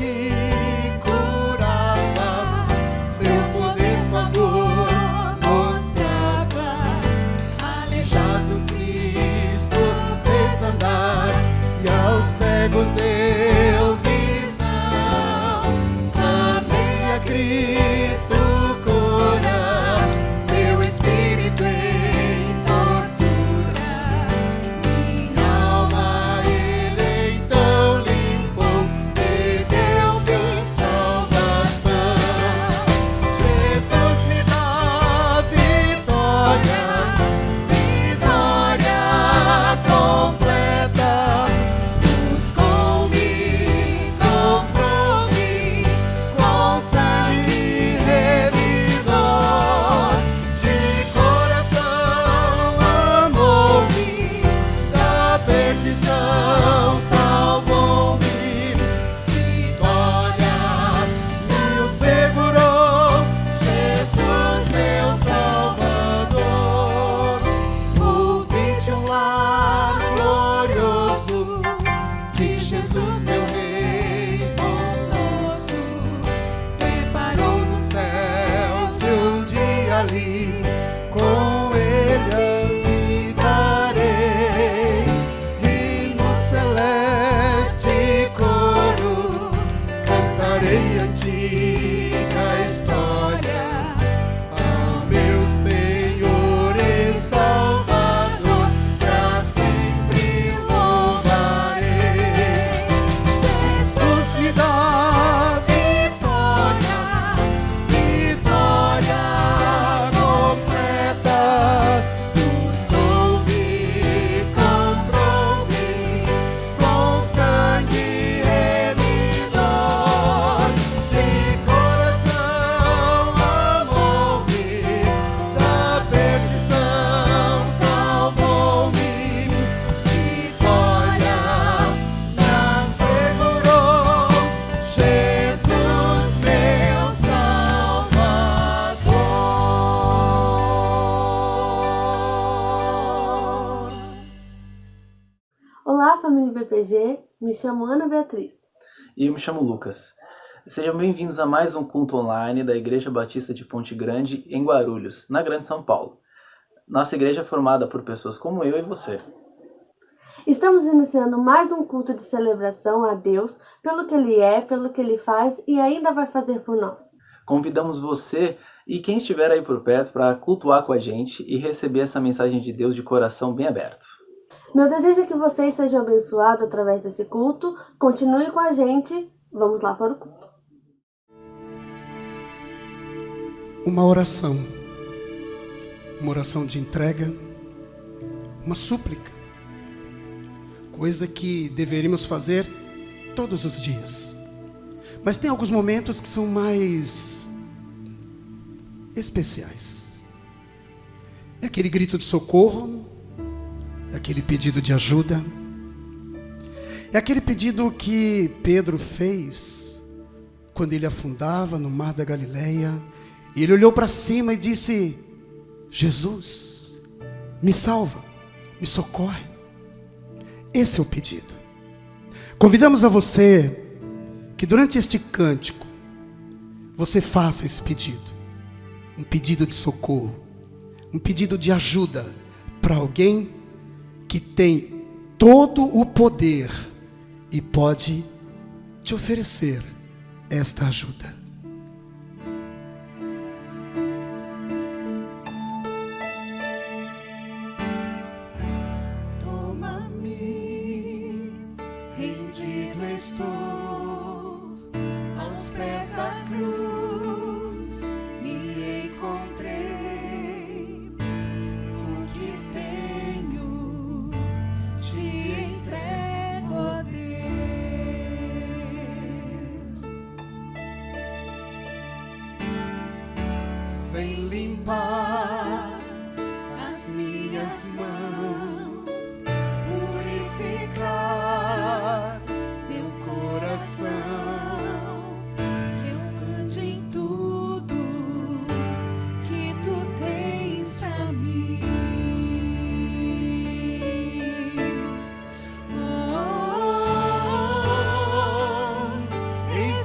que curava, seu poder, favor mostrava. Aleijados Cristo fez andar e aos cegos deu visão. Amém a Cristo cura, meu espírito em tortura. Minha alma Ele então limpou e deu-me salvação. Jesus me dá vitória, vitória completa. Buscou-me, comprou-me com sangue remidor. De coração amou-me, da perdição salvou-me. Vitória me segurou, Jesus meu Salvador. Ouvi de um lar glorioso que Jesus meu Rei bondoso preparou nos céus e um dia ali com Ele habitarei. E no celeste coro cantarei a antiga história ao meu Senhor e Salvador, pra sempre louvarei. Jesus me dá vitória, vitória completa. Buscou-me, comprou-me com sangue remidor. De coração amou-me, da perdição salvou-me. Vitória me assegurou, Jesus meu Salvador. Olá, família BPG, me chamo Ana Beatriz. E eu me chamo Lucas. Sejam bem-vindos a mais um culto online da Igreja Batista de Ponte Grande, em Guarulhos, na Grande São Paulo. Nossa igreja é formada por pessoas como eu e você. Estamos iniciando mais um culto de celebração a Deus pelo que Ele é, pelo que Ele faz e ainda vai fazer por nós. Convidamos você e quem estiver aí por perto para cultuar com a gente e receber essa mensagem de Deus de coração bem aberto. Meu desejo é que vocês sejam abençoados através desse culto. Continue com a gente. Vamos lá para o culto. Uma oração de entrega, uma súplica, coisa que deveríamos fazer todos os dias. Mas tem alguns momentos que são mais especiais. É aquele grito de socorro, é aquele pedido de ajuda, é aquele pedido que Pedro fez quando ele afundava no mar da Galileia. E ele olhou para cima e disse: Jesus, me salva, me socorre. Esse é o pedido. Convidamos a você que durante este cântico você faça esse pedido. Um pedido de socorro, um pedido de ajuda para alguém que tem todo o poder e pode te oferecer esta ajuda. Toma-me, rendido estou, aos pés da cruz me encontrei. O que tenho te entrego, ó Deus. Vem limpar as minhas mãos, purificar meu coração, que eu ande em tudo que tu tens pra mim. Oh, eis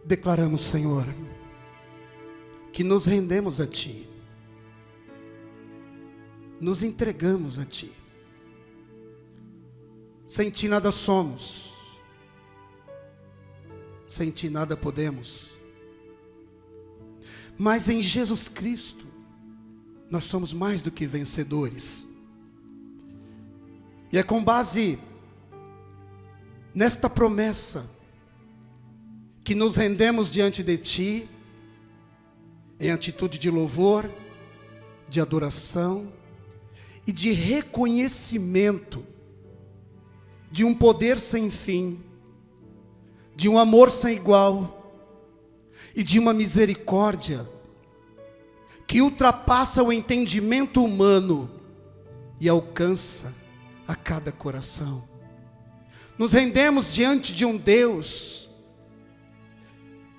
declaramos, Senhor, que nos rendemos a Ti, nos entregamos a Ti. Sem Ti nada somos, sem Ti nada podemos, mas em Jesus Cristo nós somos mais do que vencedores. E é com base nesta promessa que nos rendemos diante de Ti, em atitude de louvor, de adoração e de reconhecimento de um poder sem fim, de um amor sem igual e de uma misericórdia que ultrapassa o entendimento humano e alcança a cada coração. Nos rendemos diante de um Deus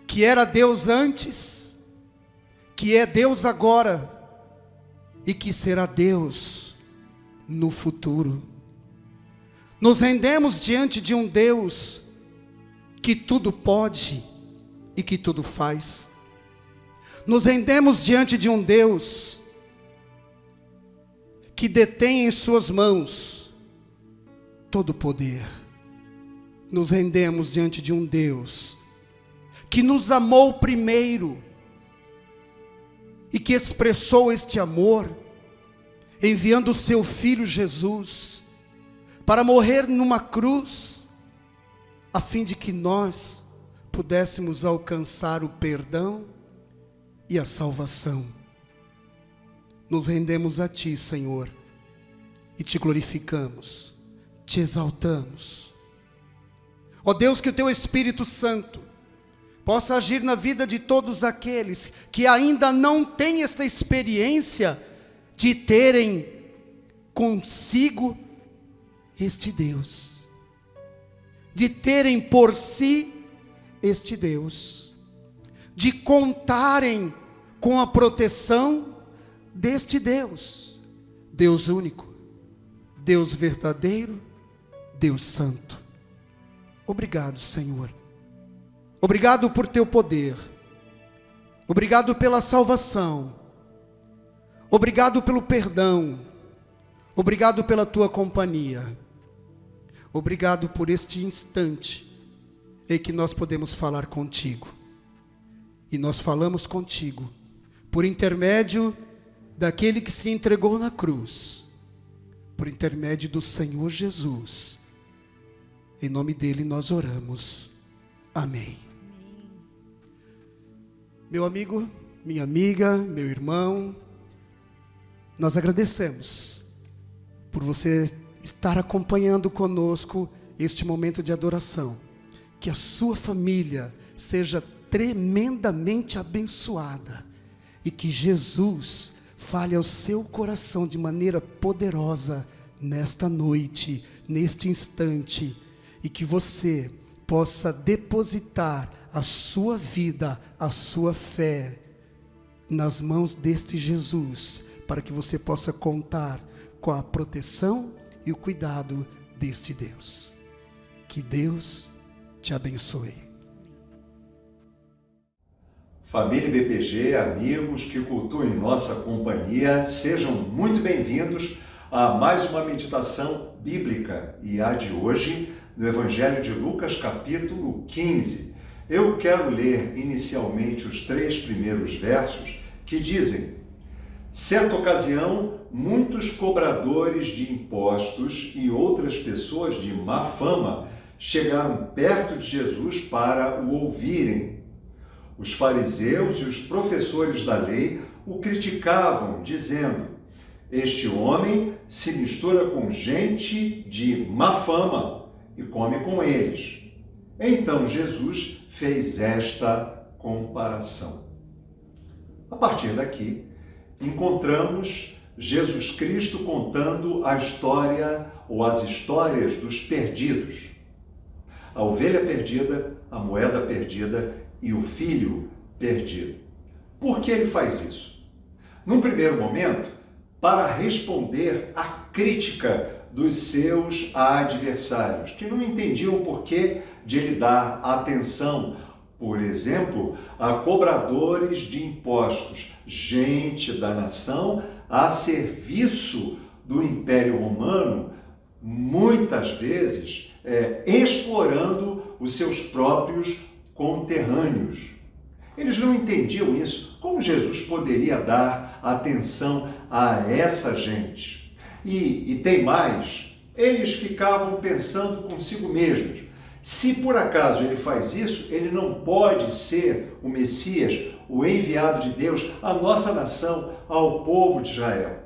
que era Deus antes, que é Deus agora e que será Deus no futuro. Nos rendemos diante de um Deus que tudo pode e que tudo faz. Nos rendemos diante de um Deus que detém em suas mãos todo o poder. Nos rendemos diante de um Deus que nos amou primeiro e que expressou este amor enviando o seu Filho Jesus para morrer numa cruz, a fim de que nós pudéssemos alcançar o perdão e a salvação. Nos rendemos a Ti, Senhor, e Te glorificamos, Te exaltamos. Ó Deus, que o Teu Espírito Santo possa agir na vida de todos aqueles que ainda não têm esta experiência de terem consigo este Deus, de terem por si este Deus, de contarem com a proteção deste Deus, Deus único, Deus verdadeiro, Deus santo. Obrigado, Senhor. Obrigado por Teu poder. Obrigado pela salvação. Obrigado pelo perdão. Obrigado pela Tua companhia. Obrigado por este instante em que nós podemos falar contigo. E nós falamos contigo por intermédio daquele que se entregou na cruz, por intermédio do Senhor Jesus. Em nome dele nós oramos. Amém. Meu amigo, minha amiga, meu irmão, nós agradecemos por você estar acompanhando conosco este momento de adoração. Que a sua família seja tremendamente abençoada e que Jesus fale ao seu coração de maneira poderosa nesta noite, neste instante, e que você possa depositar a sua vida, a sua fé nas mãos deste Jesus, para que você possa contar com a proteção e o cuidado deste Deus. Que Deus te abençoe. Família BPG, amigos que cultuam em nossa companhia, sejam muito bem-vindos a mais uma meditação bíblica, e a de hoje no Evangelho de Lucas, capítulo 15. Eu quero ler inicialmente os 3 primeiros versos que dizem: certa ocasião, muitos cobradores de impostos e outras pessoas de má fama chegaram perto de Jesus para o ouvirem. Os fariseus e os professores da lei o criticavam, dizendo: este homem se mistura com gente de má fama e come com eles. Então Jesus fez esta comparação. A partir daqui, encontramos Jesus Cristo contando a história ou as histórias dos perdidos. A ovelha perdida, a moeda perdida e o filho perdido. Por que ele faz isso? Num primeiro momento, para responder à crítica dos seus adversários, que não entendiam o porquê de ele dar atenção por exemplo, a cobradores de impostos, gente da nação a serviço do Império Romano, muitas vezes explorando os seus próprios conterrâneos. Eles não entendiam isso. Como Jesus poderia dar atenção a essa gente? E tem mais, eles ficavam pensando consigo mesmos. Se por acaso ele faz isso, ele não pode ser o Messias, o enviado de Deus à nossa nação, ao povo de Israel.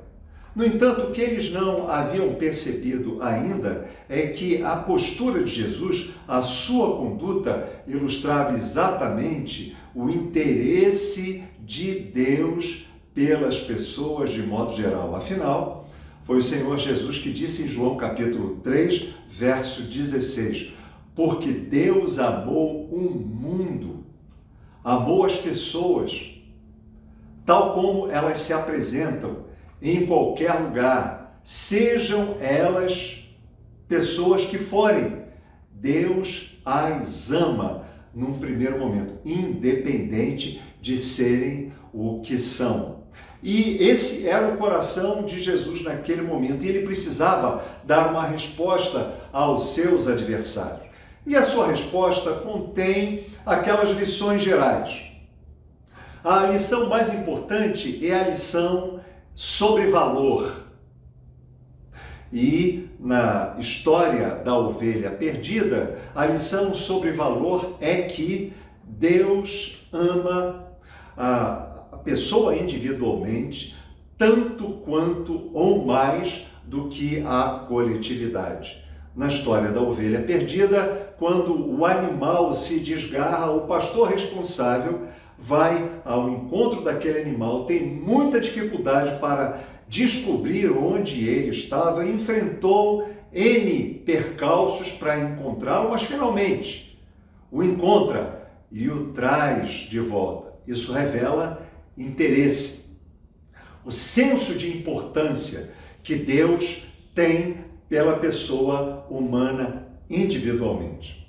No entanto, o que eles não haviam percebido ainda é que a postura de Jesus, a sua conduta, ilustrava exatamente o interesse de Deus pelas pessoas de modo geral. Afinal, foi o Senhor Jesus que disse em João capítulo 3, verso 16, porque Deus amou o mundo, amou as pessoas, tal como elas se apresentam em qualquer lugar, sejam elas pessoas que forem. Deus as ama num primeiro momento, independente de serem o que são. E esse era o coração de Jesus naquele momento, e ele precisava dar uma resposta aos seus adversários. E a sua resposta contém aquelas lições gerais. A lição mais importante é a lição sobre valor. E na história da ovelha perdida, a lição sobre valor é que Deus ama a pessoa individualmente tanto quanto ou mais do que a coletividade. Na história da ovelha perdida, quando o animal se desgarra, o pastor responsável vai ao encontro daquele animal, tem muita dificuldade para descobrir onde ele estava, enfrentou N percalços para encontrá-lo, mas finalmente o encontra e o traz de volta. Isso revela interesse, o senso de importância que Deus tem pela pessoa humana individualmente.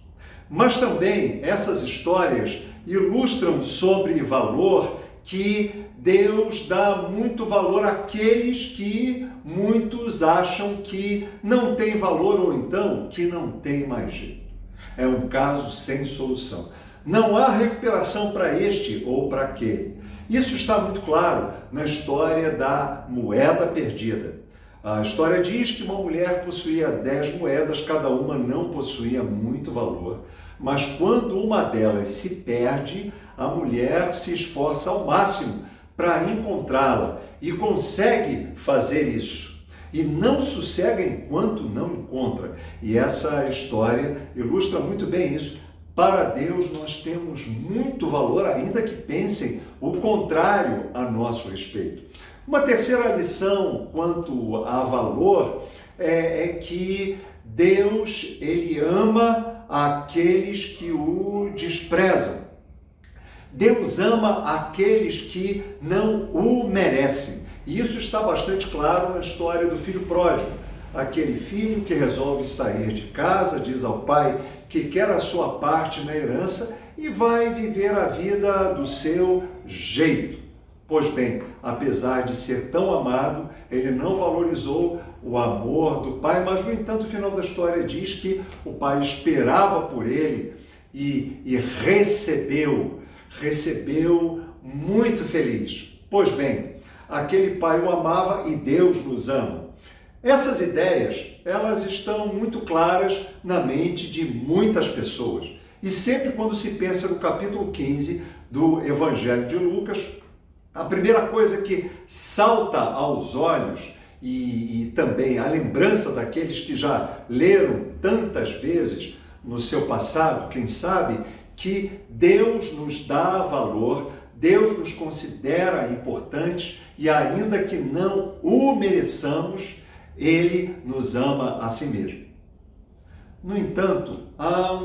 Mas também essas histórias ilustram sobre valor que Deus dá muito valor àqueles que muitos acham que não tem valor ou então que não tem mais jeito. É um caso sem solução. Não há recuperação para este ou para aquele. Isso está muito claro na história da moeda perdida. A história diz que uma mulher possuía 10 moedas, cada uma não possuía muito valor, mas quando uma delas se perde, a mulher se esforça ao máximo para encontrá-la e consegue fazer isso. E não sossega enquanto não encontra. E essa história ilustra muito bem isso. Para Deus nós temos muito valor, ainda que pensem o contrário a nosso respeito. Uma terceira lição quanto a valor é que Deus, ele ama aqueles que o desprezam. Deus ama aqueles que não o merecem. E isso está bastante claro na história do filho pródigo. Aquele filho que resolve sair de casa, diz ao pai que quer a sua parte na herança e vai viver a vida do seu jeito. Pois bem, apesar de ser tão amado, ele não valorizou o amor do pai, mas, no entanto, o final da história diz que o pai esperava por ele e recebeu muito feliz. Pois bem, aquele pai o amava e Deus nos ama. Essas ideias, elas estão muito claras na mente de muitas pessoas. E sempre quando se pensa no capítulo 15 do Evangelho de Lucas, a primeira coisa que salta aos olhos e também a lembrança daqueles que já leram tantas vezes no seu passado, quem sabe, que Deus nos dá valor, Deus nos considera importantes e ainda que não o mereçamos, Ele nos ama a si mesmo. No entanto, há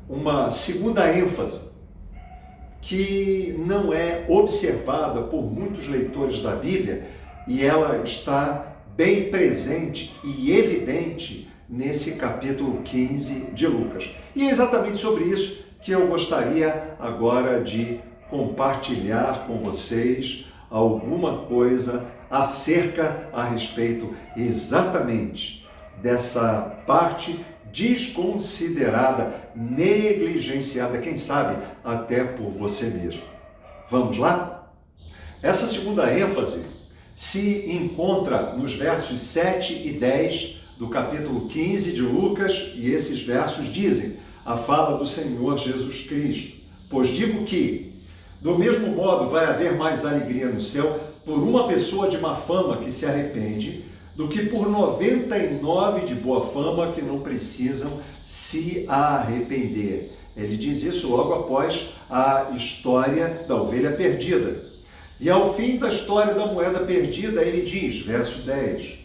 uma segunda ênfase que não é observada por muitos leitores da Bíblia e ela está bem presente e evidente nesse capítulo 15 de Lucas. E é exatamente sobre isso que eu gostaria agora de compartilhar com vocês alguma coisa acerca a respeito exatamente dessa parte desconsiderada, negligenciada, quem sabe até por você mesmo. Vamos lá? Essa segunda ênfase se encontra nos versos 7 e 10 do capítulo 15 de Lucas, e esses versos dizem a fala do Senhor Jesus Cristo. Pois digo que, do mesmo modo, vai haver mais alegria no céu por uma pessoa de má fama que se arrepende, do que por 99 de boa fama que não precisam se arrepender. Ele diz isso logo após a história da ovelha perdida. E ao fim da história da moeda perdida, ele diz, verso 10,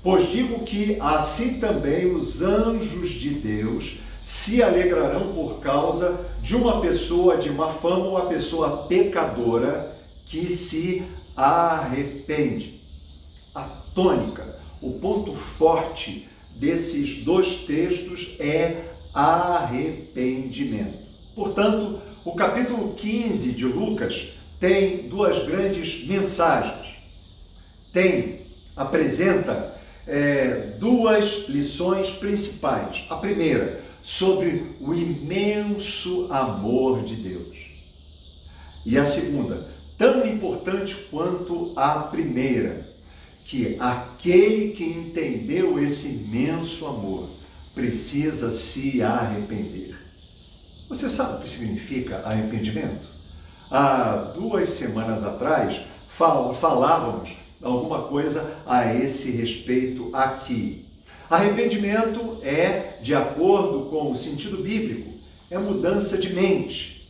pois digo que assim também os anjos de Deus se alegrarão por causa de uma pessoa de má fama, uma pessoa pecadora que se arrepende. A tônica, o ponto forte desses dois textos é arrependimento. Portanto, o capítulo 15 de Lucas tem duas grandes mensagens. Apresenta duas lições principais. A primeira, sobre o imenso amor de Deus. E a segunda, tão importante quanto a primeira, que aquele que entendeu esse imenso amor precisa se arrepender. Você sabe o que significa arrependimento? Há 2 semanas atrás falávamos alguma coisa a esse respeito aqui. Arrependimento é, de acordo com o sentido bíblico, é mudança de mente.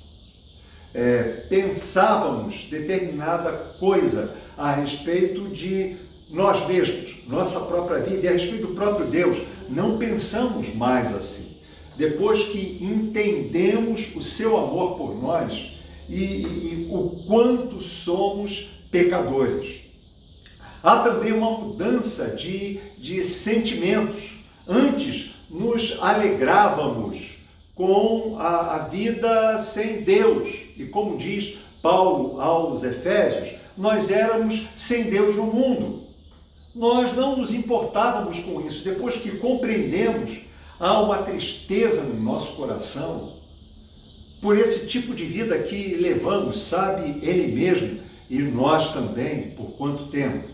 Pensávamos determinada coisa a respeito de nós mesmos, nossa própria vida e a respeito do próprio Deus. Não pensamos mais assim. Depois que entendemos o seu amor por nós e o quanto somos pecadores. Há também uma mudança de sentimentos. Antes nos alegrávamos com a vida sem Deus. E como diz Paulo aos Efésios, nós éramos sem Deus no mundo. Nós não nos importávamos com isso. Depois que compreendemos, há uma tristeza no nosso coração por esse tipo de vida que levamos, sabe Ele mesmo, e nós também, por quanto tempo.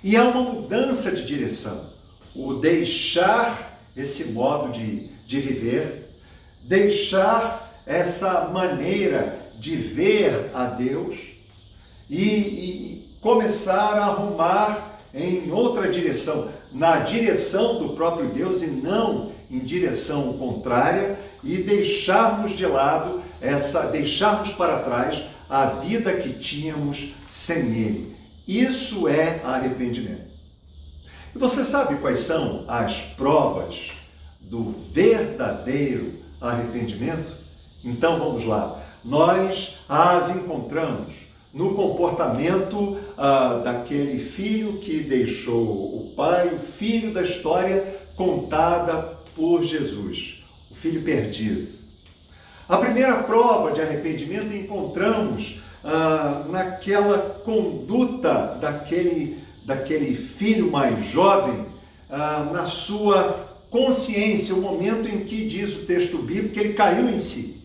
E há uma mudança de direção, o deixar esse modo de viver, deixar essa maneira de ver a Deus e começar a arrumar em outra direção, na direção do próprio Deus e não em direção contrária, e deixarmos de lado deixarmos para trás a vida que tínhamos sem Ele. Isso é arrependimento. E você sabe quais são as provas do verdadeiro arrependimento? Então vamos lá. Nós as encontramos no comportamento daquele filho que deixou o pai, o filho da história contada por Jesus, o filho perdido. A primeira prova de arrependimento encontramos naquela conduta daquele filho mais jovem, na sua consciência, o momento em que diz o texto bíblico que ele caiu em si.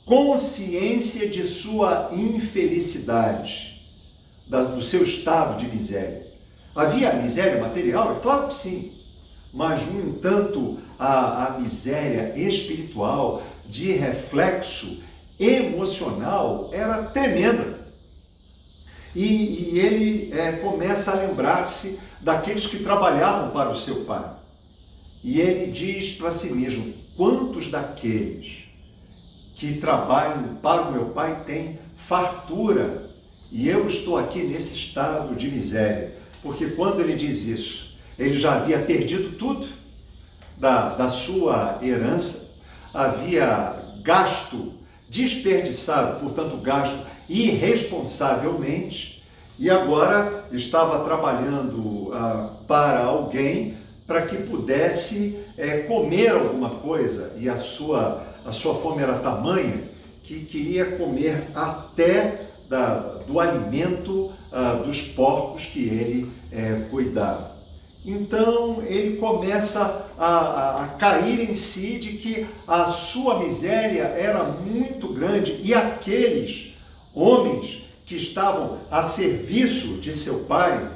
Consciência de sua infelicidade, do seu estado de miséria. Havia miséria material? É claro que sim, mas, no entanto, a miséria espiritual, de reflexo emocional, era tremenda. E ele começa a lembrar-se daqueles que trabalhavam para o seu pai. E ele diz para si mesmo, quantos daqueles que trabalham para o meu pai têm fartura e eu estou aqui nesse estado de miséria? Porque quando ele diz isso, ele já havia perdido tudo da sua herança, havia gasto, desperdiçado, portanto gasto irresponsavelmente, e agora estava trabalhando para alguém para que pudesse comer alguma coisa, e a sua a sua fome era tamanha que queria comer até do alimento dos porcos que ele cuidava. Então ele começa a cair em si de que a sua miséria era muito grande e aqueles homens que estavam a serviço de seu pai,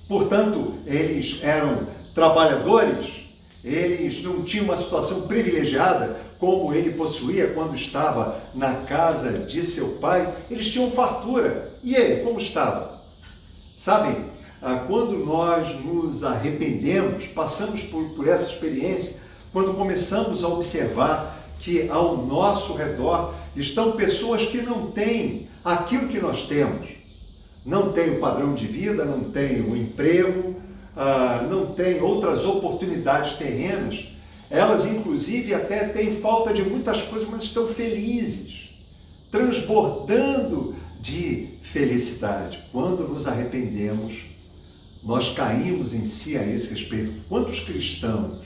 portanto, eles eram trabalhadores, eles não tinham uma situação privilegiada como ele possuía quando estava na casa de seu pai, eles tinham fartura. E ele, como estava? Sabem, quando nós nos arrependemos, passamos por essa experiência, quando começamos a observar que ao nosso redor estão pessoas que não têm aquilo que nós temos, não têm o padrão de vida, não têm o emprego, não têm outras oportunidades terrenas, elas inclusive até têm falta de muitas coisas, mas estão felizes, transbordando de felicidade. Quando nos arrependemos, nós caímos em si a esse respeito. Quantos cristãos,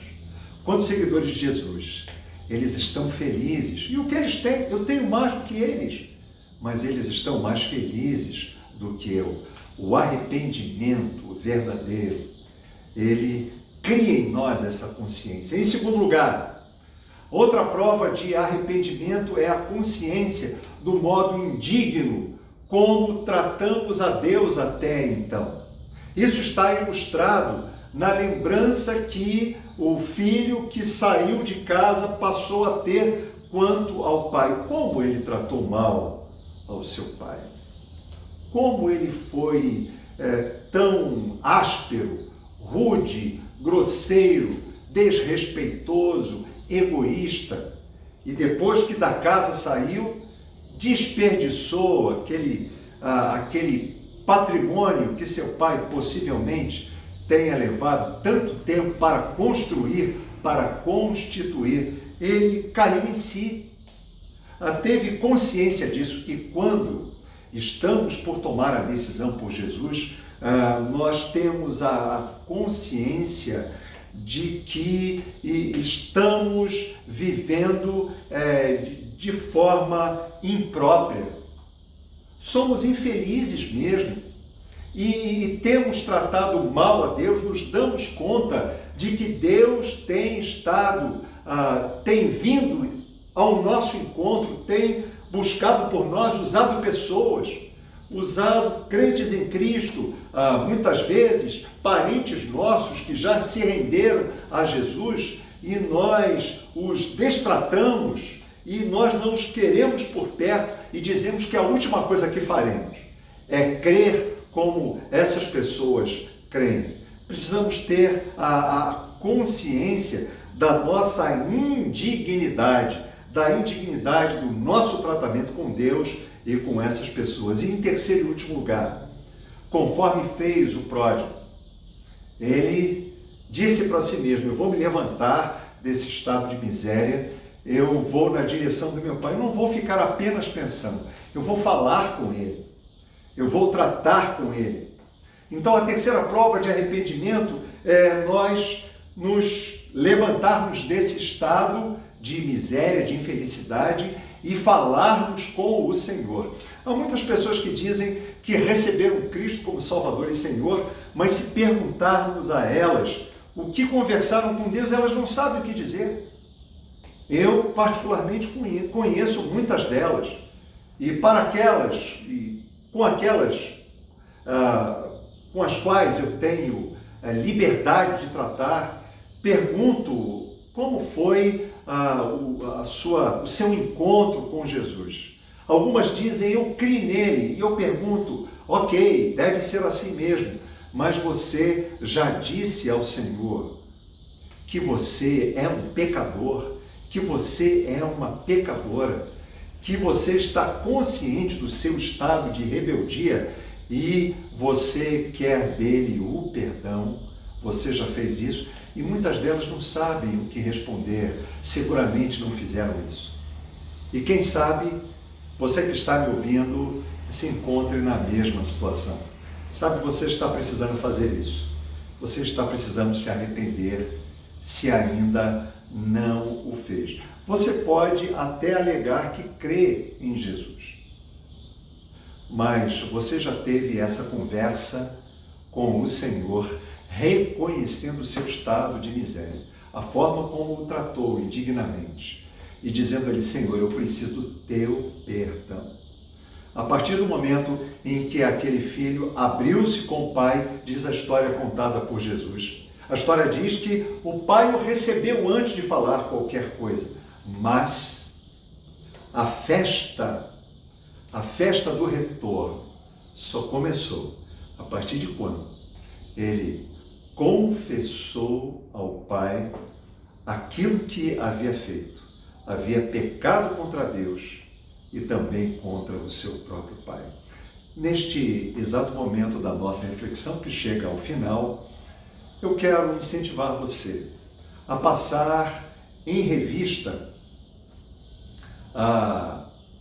quantos seguidores de Jesus, eles estão felizes? E o que eles têm? Eu tenho mais do que eles, mas eles estão mais felizes do que eu. O arrependimento verdadeiro, ele cria em nós essa consciência. Em segundo lugar, outra prova de arrependimento é a consciência do modo indigno como tratamos a Deus até então. Isso está ilustrado na lembrança que o filho que saiu de casa passou a ter quanto ao pai. Como ele tratou mal ao seu pai. Como ele foi tão áspero, rude, grosseiro, desrespeitoso, egoísta. E depois que da casa saiu, desperdiçou aquele patrimônio que seu pai possivelmente tenha levado tanto tempo para construir, para constituir. Ele caiu em si, teve consciência disso, e quando estamos por tomar a decisão por Jesus, nós temos a consciência de que estamos vivendo de forma imprópria. Somos infelizes mesmo e temos tratado mal a Deus, nos damos conta de que Deus tem tem vindo ao nosso encontro, tem buscado por nós, usado pessoas, usado crentes em Cristo, muitas vezes parentes nossos que já se renderam a Jesus e nós os destratamos e nós não os queremos por perto e dizemos que a última coisa que faremos é crer como essas pessoas creem. Precisamos ter a consciência da nossa indignidade, da indignidade do nosso tratamento com Deus e com essas pessoas. E em terceiro e último lugar, conforme fez o pródigo, ele disse para si mesmo: eu vou me levantar desse estado de miséria, eu vou na direção do meu pai, eu não vou ficar apenas pensando, eu vou falar com ele, eu vou tratar com ele. Então a terceira prova de arrependimento é nós nos levantarmos desse estado de miséria, de infelicidade e falarmos com o Senhor. Há muitas pessoas que dizem que receberam Cristo como Salvador e Senhor, mas se perguntarmos a elas o que conversaram com Deus, elas não sabem o que dizer. Eu, particularmente, conheço muitas delas, e para aquelas, e com aquelas com as quais eu tenho liberdade de tratar, pergunto como foi o seu encontro com Jesus. Algumas dizem: eu criei nele, e eu pergunto: ok, deve ser assim mesmo, mas você já disse ao Senhor que você é um pecador, que você é uma pecadora, que você está consciente do seu estado de rebeldia e você quer dele o perdão? Você já fez isso? E muitas delas não sabem o que responder, seguramente não fizeram isso. E quem sabe, você que está me ouvindo, se encontre na mesma situação. Sabe, você está precisando fazer isso. Você está precisando se arrepender se ainda não o fez. Você pode até alegar que crê em Jesus, mas você já teve essa conversa com o Senhor, reconhecendo o seu estado de miséria, a forma como o tratou indignamente, e dizendo-lhe: Senhor, eu preciso do teu perdão. A partir do momento em que aquele filho abriu-se com o pai, diz a história contada por Jesus. A história diz que o pai o recebeu antes de falar qualquer coisa, mas a festa do retorno só começou a partir de quando ele confessou ao pai aquilo que havia feito. Havia pecado contra Deus e também contra o seu próprio pai. Neste exato momento da nossa reflexão, que chega ao final, eu quero incentivar você a passar em revista,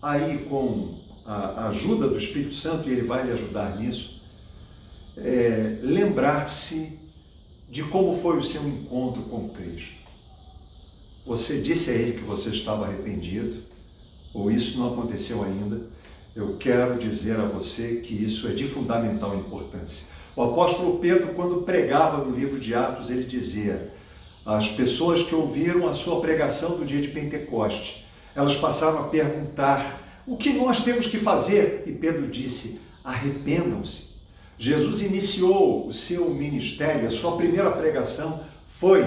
aí com a ajuda do Espírito Santo, e ele vai lhe ajudar nisso, lembrar-se de como foi o seu encontro com Cristo. Você disse a ele que você estava arrependido, ou isso não aconteceu ainda? Eu quero dizer a você que isso é de fundamental importância. O apóstolo Pedro, quando pregava no livro de Atos, ele dizia: as pessoas que ouviram a sua pregação do dia de Pentecoste, elas passaram a perguntar: o que nós temos que fazer? E Pedro disse: arrependam-se. Jesus iniciou o seu ministério, a sua primeira pregação foi: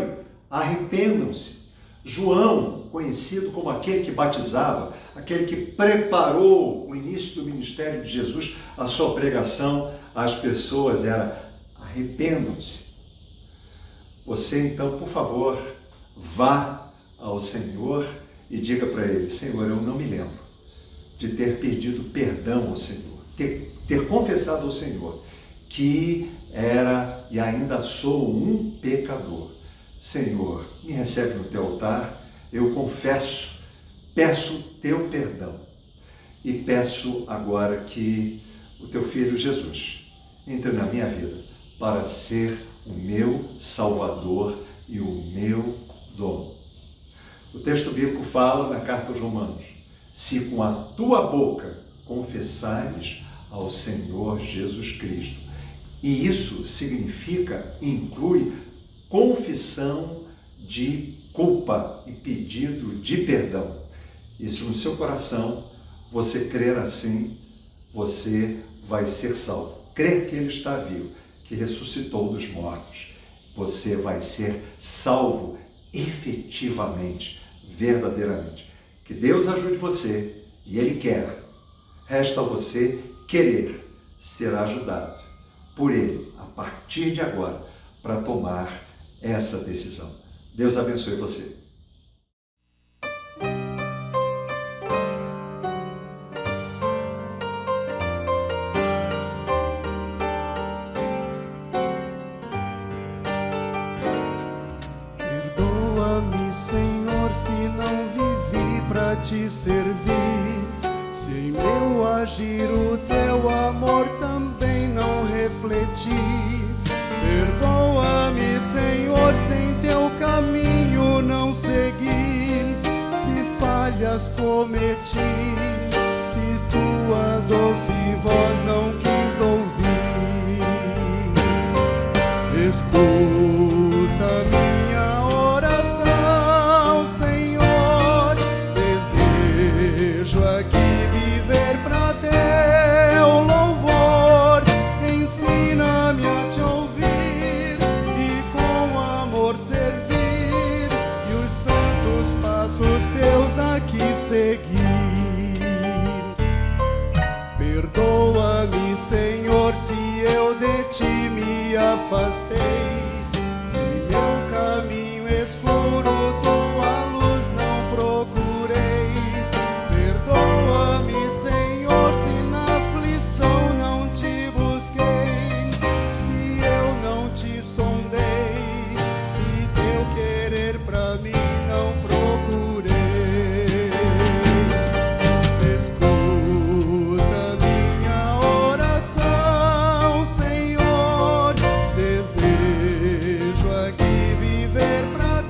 arrependam-se. João, conhecido como aquele que batizava, aquele que preparou o início do ministério de Jesus, a sua pregação às pessoas era: arrependam-se. Você então, por favor, vá ao Senhor e diga para ele: Senhor, eu não me lembro de ter pedido perdão ao Senhor, ter confessado ao Senhor que era e ainda sou um pecador. Senhor, me recebe no teu altar, eu confesso, peço teu perdão e peço agora que o teu filho Jesus entre na minha vida para ser o meu Salvador e o meu dono. O texto bíblico fala na carta aos Romanos: se com a tua boca confessares ao Senhor Jesus Cristo. E isso significa, inclui confissão de culpa e pedido de perdão. Isso no seu coração, você crer assim, você vai ser salvo. Crer que Ele está vivo, que ressuscitou dos mortos, você vai ser salvo efetivamente, verdadeiramente. Que Deus ajude você, e Ele quer. Resta a você querer ser ajudado por Ele, a partir de agora, para tomar essa decisão. Deus abençoe você. Perdoa-me, Senhor, se não vivi para te servir, se em meu agir o teu amor também não refleti. Perdoa-me, Senhor, sem teu caminho não segui, se falhas cometi, se tua doce voz não quis ouvir. Escuta minha oração, Senhor, desejo aqui viver pra teu louvor. Ensina-me a te ouvir e com amor servir, e os santos passos teus aqui seguir. Perdoa-me, Senhor, se eu de ti me afastei, se meu caminho escuro tua luz não procurei. Perdoa-me, Senhor, se na aflição não te busquei, se eu não te sondei, se teu querer pra mim não procurei. Escuta minha oração, Senhor, desejo aqui viver pra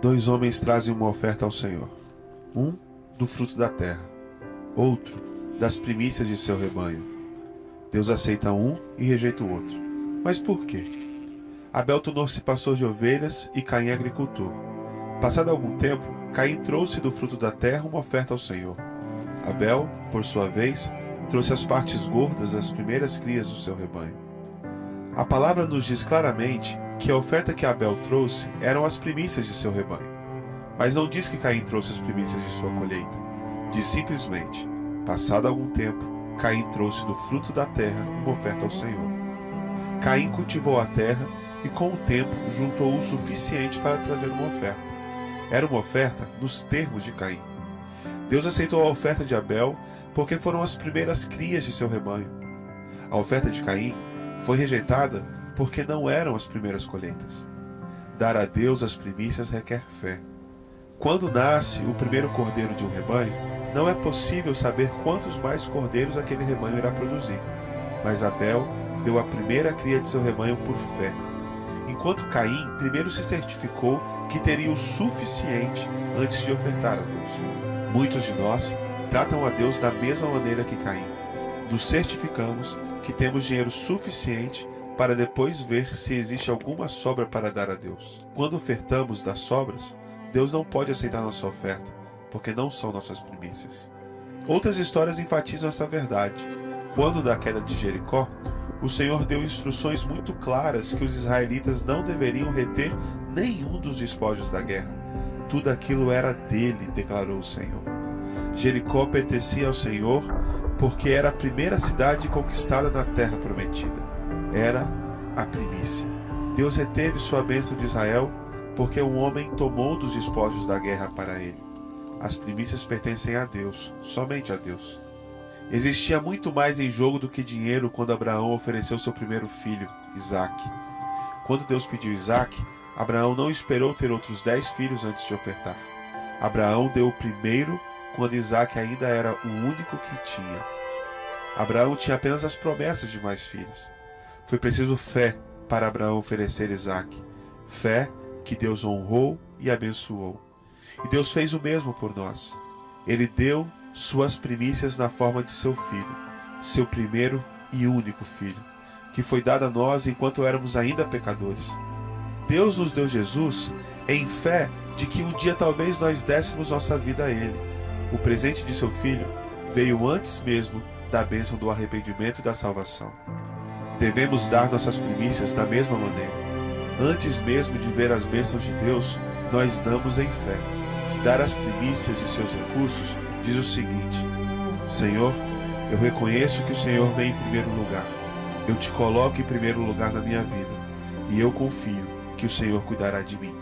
Dois homens trazem uma oferta ao Senhor. Um do fruto da terra, outro das primícias de seu rebanho. Deus aceita um e rejeita o outro. Mas por quê? Abel tornou-se pastor de ovelhas e Caim agricultor. Passado algum tempo, Caim trouxe do fruto da terra uma oferta ao Senhor. Abel, por sua vez, trouxe as partes gordas das primeiras crias do seu rebanho. A palavra nos diz claramente que a oferta que Abel trouxe eram as primícias de seu rebanho. Mas não diz que Caim trouxe as primícias de sua colheita. Diz simplesmente, passado algum tempo, Caim trouxe do fruto da terra uma oferta ao Senhor. Caim cultivou a terra e com o tempo juntou o suficiente para trazer uma oferta. Era uma oferta nos termos de Caim. Deus aceitou a oferta de Abel porque foram as primeiras crias de seu rebanho. A oferta de Caim foi rejeitada porque não eram as primeiras colheitas. Dar a Deus as primícias requer fé. Quando nasce o primeiro cordeiro de um rebanho, não é possível saber quantos mais cordeiros aquele rebanho irá produzir. Mas Abel deu a primeira cria de seu rebanho por fé, enquanto Caim primeiro se certificou que teria o suficiente antes de ofertar a Deus. Muitos de nós tratam a Deus da mesma maneira que Caim. Nos certificamos que temos dinheiro suficiente para depois ver se existe alguma sobra para dar a Deus. Quando ofertamos das sobras, Deus não pode aceitar nossa oferta, porque não são nossas primícias. Outras histórias enfatizam essa verdade. Quando da queda de Jericó, o Senhor deu instruções muito claras que os israelitas não deveriam reter nenhum dos despojos da guerra. Tudo aquilo era dele, declarou o Senhor. Jericó pertencia ao Senhor porque era a primeira cidade conquistada na terra prometida. Era a primícia. Deus reteve sua bênção de Israel porque um homem tomou dos despojos da guerra para ele. As primícias pertencem a Deus, somente a Deus. Existia muito mais em jogo do que dinheiro quando Abraão ofereceu seu primeiro filho, Isaque. Quando Deus pediu Isaque, Abraão não esperou ter outros 10 filhos antes de ofertar. Abraão deu o primeiro quando Isaque ainda era o único que tinha. Abraão tinha apenas as promessas de mais filhos. Foi preciso fé para Abraão oferecer Isaque. Fé que Deus honrou e abençoou. E Deus fez o mesmo por nós. Ele deu suas primícias na forma de seu filho, seu primeiro e único filho, que foi dado a nós enquanto éramos ainda pecadores. Deus nos deu Jesus em fé de que um dia talvez nós dessemos nossa vida a Ele. O presente de seu filho veio antes mesmo da bênção do arrependimento e da salvação. Devemos dar nossas primícias da mesma maneira. Antes mesmo de ver as bênçãos de Deus, nós damos em fé. Dar as primícias de seus recursos diz o seguinte: Senhor, eu reconheço que o Senhor vem em primeiro lugar. Eu te coloco em primeiro lugar na minha vida, e eu confio que o Senhor cuidará de mim.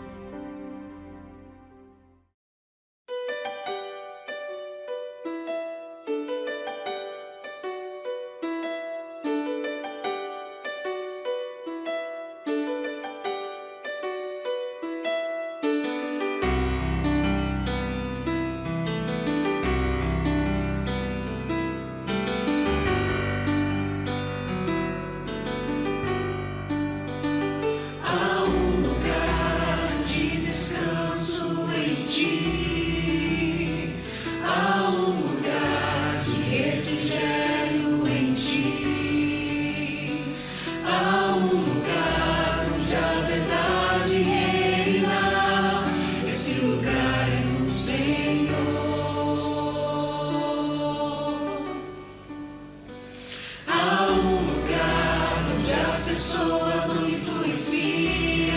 Pessoas não influenciam.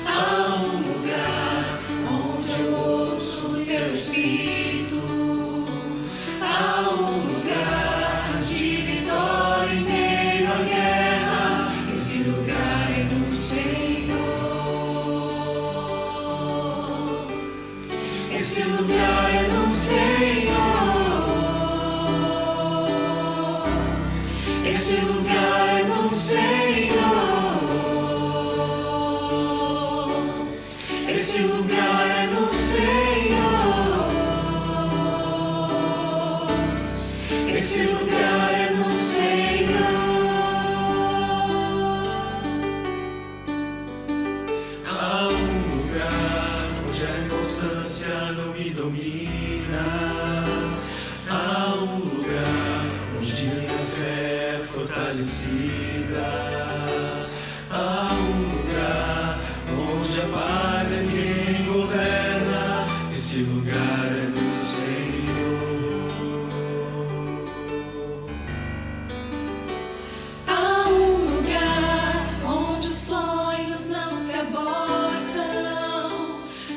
Há um lugar onde eu ouço o teu espírito. Há um lugar de vitória em meio à guerra. Esse lugar é no Senhor. Esse lugar é no Senhor. Esse lugar é no Senhor. Esse lugar é no Senhor. Esse lugar é no Senhor. Há um lugar me domina. Há um lugar onde minha fé é fortalecida. Há um lugar onde a paz é quem governa. Esse lugar é no Senhor. Há um lugar onde os sonhos não se abortam.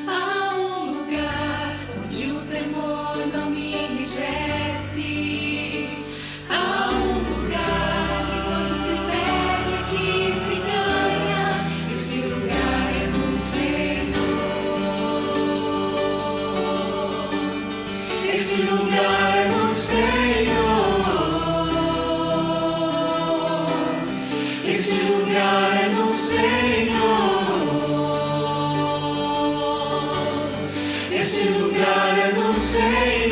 Há um lugar onde o temor não me enrijece. Há um lugar que quando se perde aqui se ganha. Esse lugar é no Senhor. Esse lugar é no Senhor. Esse lugar é no Senhor.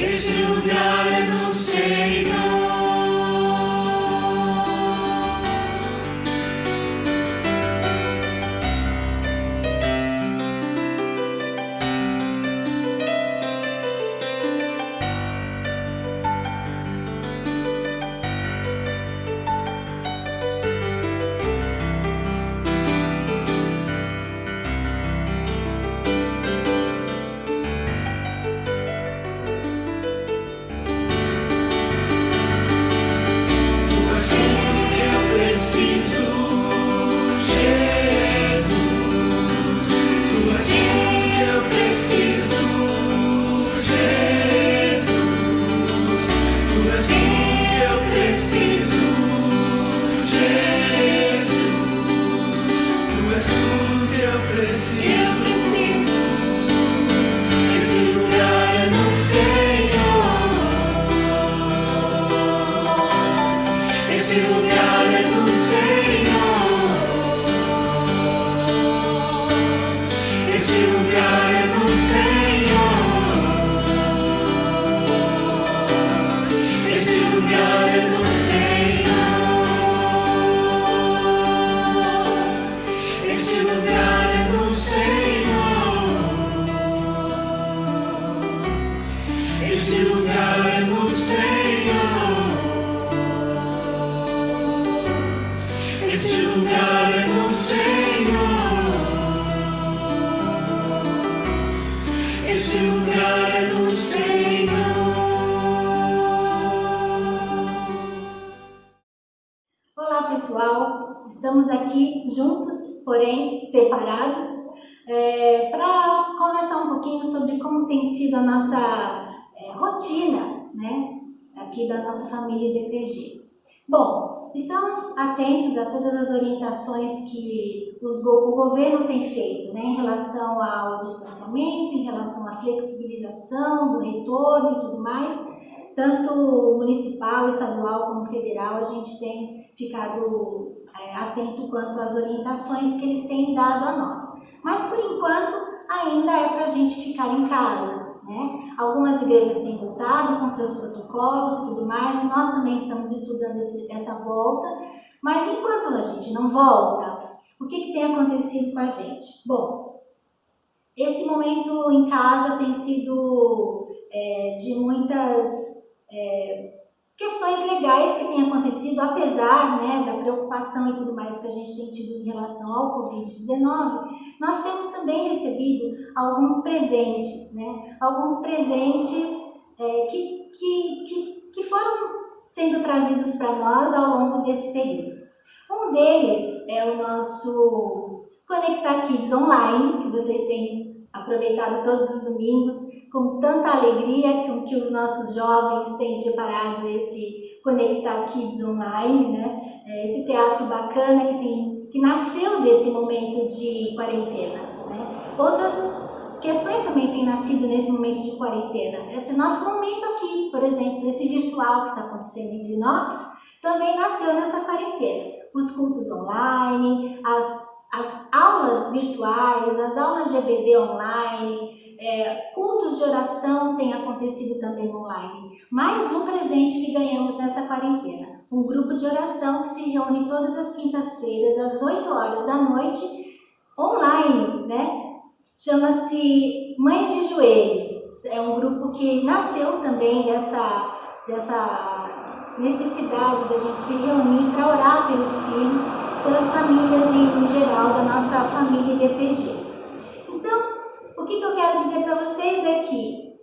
Esse lugar é no Senhor. Esse lugar é no Senhor. Esse lugar é no Senhor. Esse lugar é no Senhor. Esse lugar é no Senhor. Esse lugar é no Senhor. Esse lugar é no Senhor. Esse lugar é no Senhor. Esse lugar é no Senhor. Olá pessoal, estamos aqui juntos, porém separados, para conversar um pouquinho sobre como tem sido a nossa rotina, né, aqui da nossa família IBPG. Bom, estamos atentos a todas as orientações que o governo tem feito, né, em relação ao distanciamento, em relação à flexibilização do retorno e tudo mais. Tanto municipal, estadual como federal, a gente tem ficado atento quanto às orientações que eles têm dado a nós. Mas, por enquanto, ainda é para a gente ficar em casa, né? Algumas igrejas têm voltado com seus protocolos e tudo mais, nós também estamos estudando essa volta, mas enquanto a gente não volta, o que tem acontecido com a gente? Bom, esse momento em casa tem sido de muitas questões legais que têm acontecido, apesar, né, da preocupação e tudo mais que a gente tem tido em relação ao Covid-19, nós temos também recebido alguns presentes, né, alguns presentes que foram sendo trazidos para nós ao longo desse período. Um deles é o nosso Conectar Kids Online, que vocês têm aproveitado todos os domingos, com tanta alegria com que os nossos jovens têm preparado esse Conectar Kids Online, né? Esse teatro bacana que nasceu desse momento de quarentena, né? Outras questões também têm nascido nesse momento de quarentena. Esse nosso momento aqui, por exemplo, esse virtual que está acontecendo entre nós, também nasceu nessa quarentena. Os cultos online, as aulas virtuais, as aulas de EBD online, cultos de oração têm acontecido também online. Mais um presente que ganhamos nessa quarentena. Um grupo de oração que se reúne todas as quintas-feiras, às 8 horas da noite, online, né? Chama-se Mães de Joelhos. É um grupo que nasceu também dessa necessidade da gente se reunir para orar pelos filhos, pelas famílias e, em geral, da nossa família IBPG. Então, o que eu quero dizer para vocês é que,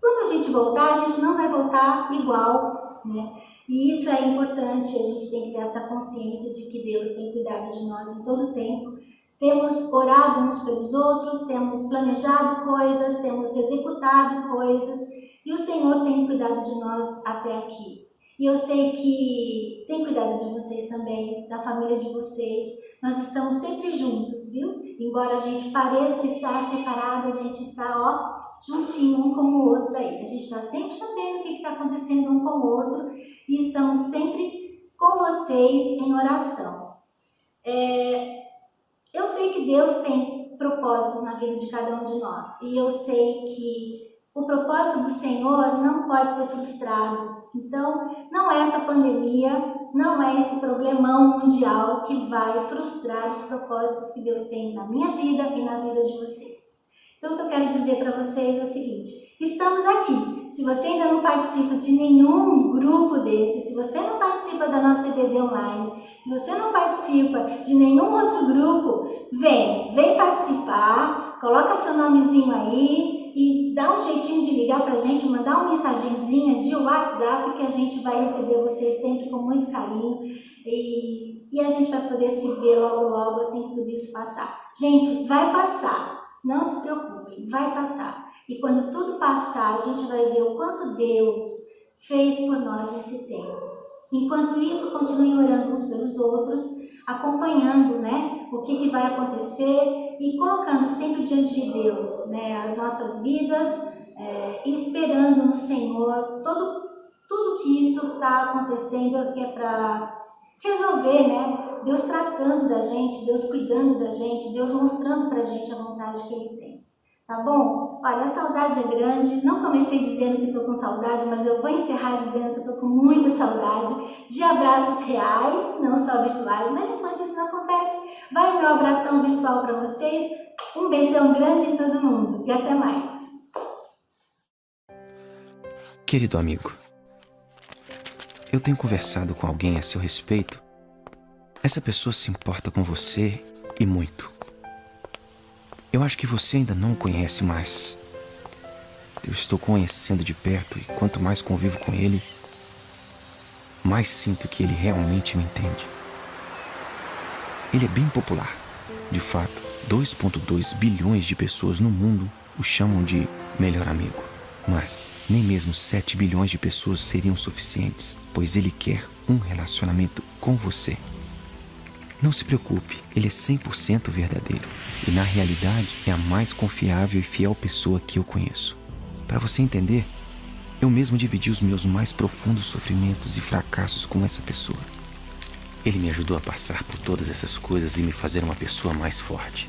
quando a gente voltar, a gente não vai voltar igual, né? E isso é importante, a gente tem que ter essa consciência de que Deus tem cuidado de nós em todo o tempo. Temos orado uns pelos outros, temos planejado coisas, temos executado coisas, e o Senhor tem cuidado de nós até aqui. E eu sei que tem cuidado de vocês também, da família de vocês. Nós estamos sempre juntos, viu? Embora a gente pareça estar separado, a gente está, juntinho um com o outro aí. A gente está sempre sabendo o que está acontecendo um com o outro e estamos sempre com vocês em oração. Eu sei que Deus tem propósitos na vida de cada um de nós. E eu sei que o propósito do Senhor não pode ser frustrado. Então, não é essa pandemia, não é esse problemão mundial que vai frustrar os propósitos que Deus tem na minha vida e na vida de vocês. Então, o que eu quero dizer para vocês é o seguinte: estamos aqui. Se você ainda não participa de nenhum grupo desse, se você não participa da nossa EBD online, se você não participa de nenhum outro grupo, vem participar, coloca seu nomezinho aí e dá um jeitinho de ligar pra gente, mandar uma mensagenzinha de WhatsApp que a gente vai receber vocês sempre com muito carinho e a gente vai poder se ver logo assim que tudo isso passar. Gente, vai passar. Não se preocupem, vai passar. E quando tudo passar, a gente vai ver o quanto Deus fez por nós nesse tempo. Enquanto isso, continuem orando uns pelos outros, acompanhando, né, o que vai acontecer e colocando sempre diante de Deus, né, as nossas vidas e esperando no Senhor tudo que isso está acontecendo, que é para resolver, né? Deus tratando da gente, Deus cuidando da gente, Deus mostrando pra gente a vontade que Ele tem. Tá bom? Olha, a saudade é grande. Não comecei dizendo que estou com saudade, mas eu vou encerrar dizendo que estou com muita saudade de abraços reais, não só virtuais. Mas enquanto isso não acontece, vai o meu abração virtual para vocês. Um beijão grande em todo mundo e até mais. Querido amigo, eu tenho conversado com alguém a seu respeito. Essa pessoa se importa com você e muito. Eu acho que você ainda não o conhece, mas eu estou conhecendo de perto e quanto mais convivo com ele, mais sinto que ele realmente me entende. Ele é bem popular. De fato, 2,2 bilhões de pessoas no mundo o chamam de melhor amigo. Mas nem mesmo 7 bilhões de pessoas seriam suficientes, pois ele quer um relacionamento com você. Não se preocupe, ele é 100% verdadeiro e na realidade é a mais confiável e fiel pessoa que eu conheço. Para você entender, eu mesmo dividi os meus mais profundos sofrimentos e fracassos com essa pessoa. Ele me ajudou a passar por todas essas coisas e me fazer uma pessoa mais forte.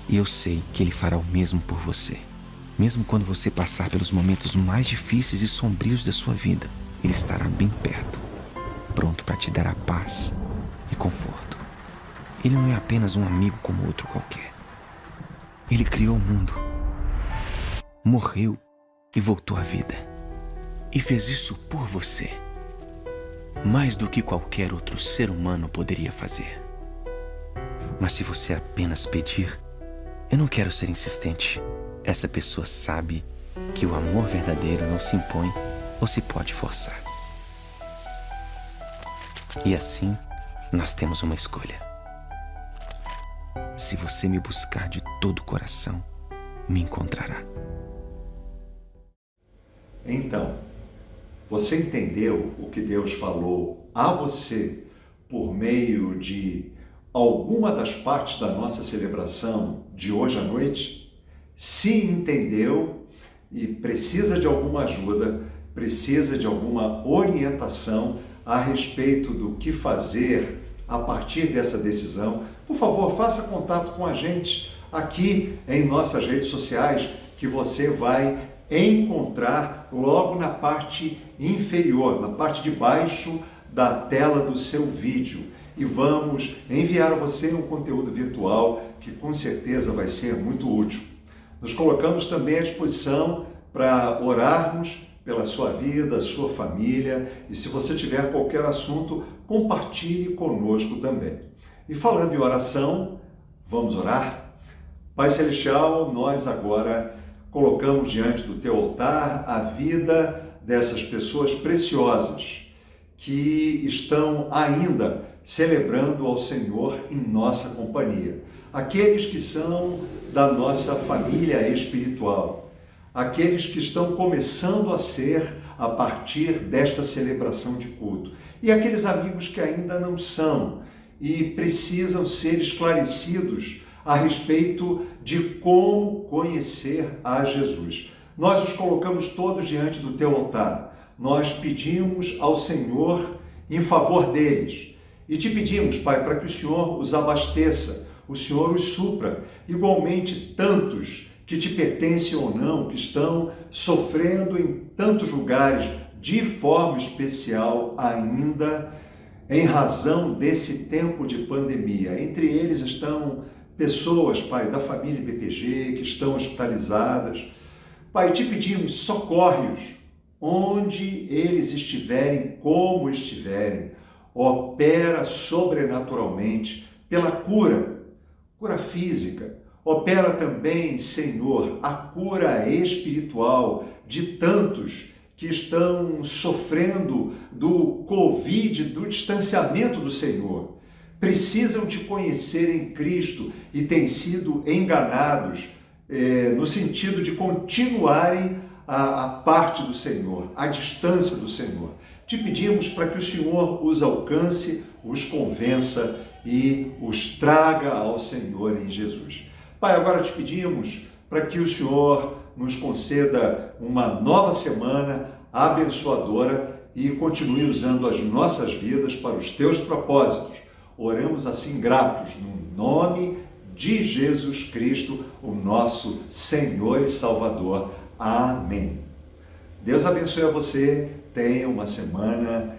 E eu sei que ele fará o mesmo por você. Mesmo quando você passar pelos momentos mais difíceis e sombrios da sua vida, ele estará bem perto, pronto para te dar a paz e conforto. Ele não é apenas um amigo como outro qualquer. Ele criou o mundo, morreu e voltou à vida. E fez isso por você, mais do que qualquer outro ser humano poderia fazer. Mas se você apenas pedir, eu não quero ser insistente. Essa pessoa sabe que o amor verdadeiro não se impõe ou se pode forçar. E assim, nós temos uma escolha. Se você me buscar de todo o coração, me encontrará. Então, você entendeu o que Deus falou a você por meio de alguma das partes da nossa celebração de hoje à noite? Se entendeu e precisa de alguma ajuda, precisa de alguma orientação a respeito do que fazer a partir dessa decisão, por favor, faça contato com a gente aqui em nossas redes sociais, que você vai encontrar logo na parte inferior, na parte de baixo da tela do seu vídeo e vamos enviar a você um conteúdo virtual que com certeza vai ser muito útil. Nos colocamos também à disposição para orarmos pela sua vida, sua família, e se você tiver qualquer assunto, compartilhe conosco também. E falando em oração, vamos orar? Pai Celestial, nós agora colocamos diante do Teu altar a vida dessas pessoas preciosas que estão ainda celebrando ao Senhor em nossa companhia. Aqueles que são da nossa família espiritual, aqueles que estão começando a ser a partir desta celebração de culto, e aqueles amigos que ainda não são e precisam ser esclarecidos a respeito de como conhecer a Jesus. Nós os colocamos todos diante do Teu altar. Nós pedimos ao Senhor em favor deles e Te pedimos, Pai, para que o Senhor os abasteça, o Senhor os supra, igualmente tantos que Te pertencem ou não, que estão sofrendo em tantos lugares, de forma especial ainda, em razão desse tempo de pandemia. Entre eles estão pessoas, Pai, da família BPG, que estão hospitalizadas. Pai, Te pedimos, socorre-os, onde eles estiverem, como estiverem, opera sobrenaturalmente pela cura física, opera também, Senhor, a cura espiritual de tantos que estão sofrendo do Covid, do distanciamento do Senhor. Precisam Te conhecer em Cristo e têm sido enganados no sentido de continuarem a parte do Senhor, a distância do Senhor. Te pedimos para que o Senhor os alcance, os convença e os traga ao Senhor em Jesus. Pai, agora Te pedimos para que o Senhor nos conceda uma nova semana abençoadora e continue usando as nossas vidas para os Teus propósitos. Oramos assim gratos, no nome de Jesus Cristo, o nosso Senhor e Salvador. Amém. Deus abençoe a você, tenha uma semana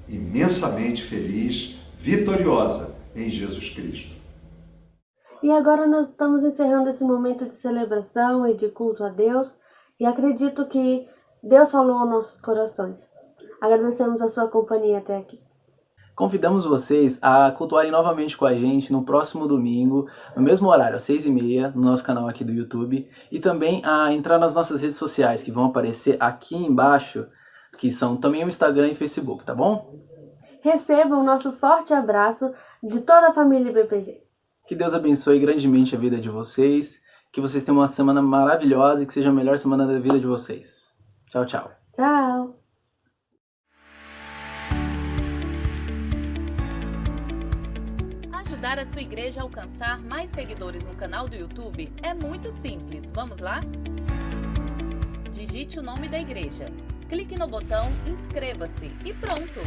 imensamente feliz, vitoriosa em Jesus Cristo. E agora nós estamos encerrando esse momento de celebração e de culto a Deus, e acredito que Deus falou aos nossos corações. Agradecemos a sua companhia até aqui. Convidamos vocês a cultuarem novamente com a gente no próximo domingo, no mesmo horário, às 6h30, no nosso canal aqui do YouTube, e também a entrar nas nossas redes sociais, que vão aparecer aqui embaixo, que são também o Instagram e Facebook, tá bom? Recebam o nosso forte abraço de toda a família BPG. Que Deus abençoe grandemente a vida de vocês, que vocês tenham uma semana maravilhosa e que seja a melhor semana da vida de vocês. Tchau, tchau. Tchau. Ajudar a sua igreja a alcançar mais seguidores no canal do YouTube é muito simples. Vamos lá? Digite o nome da igreja, clique no botão Inscreva-se e pronto!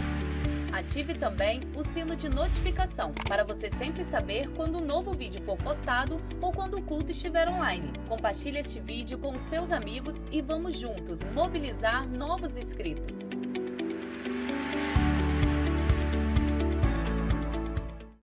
Ative também o sino de notificação para você sempre saber quando um novo vídeo for postado ou quando o culto estiver online. Compartilhe este vídeo com seus amigos e vamos juntos mobilizar novos inscritos.